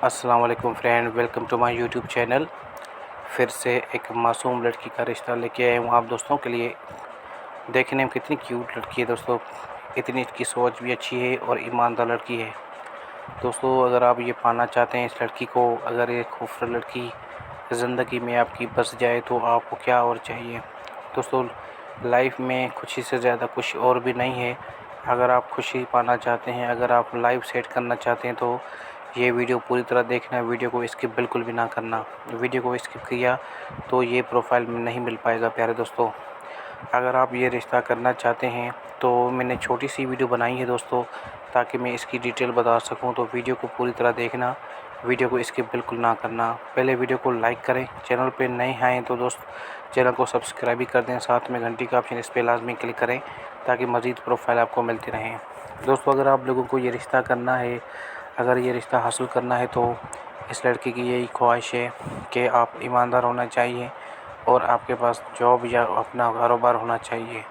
अस्सलाम वालेकुम friend, welcome to my YouTube channel. फिर से एक मासूम लड़की का रिश्ता लेके आए हूँ आप दोस्तों के लिए। देखने में कितनी क्यूट लड़की है दोस्तों, इतनी इसकी सोच भी अच्छी है और ईमानदार लड़की है दोस्तों। अगर आप ये पाना चाहते हैं इस लड़की को, अगर ये खूबसूरत लड़की ज़िंदगी में आपकी बस जाए तो आपको क्या और चाहिए दोस्तों। लाइफ में खुशी से ज़्यादा कुछ और भी नहीं है। अगर आप खुशी पाना चाहते हैं, अगर आप लाइफ सेट करना चाहते हैं तो ये वीडियो पूरी तरह देखना। वीडियो को स्किप बिल्कुल भी ना करना। वीडियो को स्किप किया तो ये प्रोफाइल में नहीं मिल पाएगा प्यारे दोस्तों। अगर आप ये रिश्ता करना चाहते हैं तो मैंने छोटी सी वीडियो बनाई है दोस्तों, ताकि मैं इसकी डिटेल बता सकूं। तो वीडियो को पूरी तरह देखना, वीडियो को स्किप बिल्कुल ना करना। पहले वीडियो को लाइक करें, चैनल पे नए आएँ तो दोस्त चैनल को सब्सक्राइब भी कर दें, साथ में घंटी का ऑप्शन इस पर लाजमी क्लिक करें ताकि मज़ीद प्रोफाइल आपको मिलती रहें दोस्तों। अगर आप लोगों को ये रिश्ता करना है, अगर ये रिश्ता हासिल करना है तो इस लड़की की यही ख्वाहिश है कि आप ईमानदार होना चाहिए और आपके पास जॉब या अपना कारोबार होना चाहिए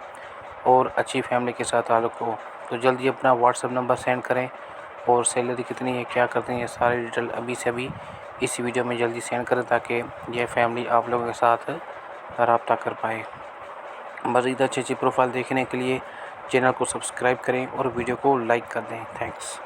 और अच्छी फैमिली के साथ ताल्लुक़ हो। तो जल्दी अपना व्हाट्सएप नंबर सेंड करें और सैलरी कितनी है, क्या करते हैं, ये सारी डिटेल अभी से अभी इस वीडियो में जल्दी सेंड करें ताकि ये फैमिली आप लोगों के साथ रब्ता कर पाए। मज़ीद अच्छी प्रोफाइल देखने के लिए चैनल को सब्सक्राइब करें और वीडियो को लाइक कर दें। थैंक्स।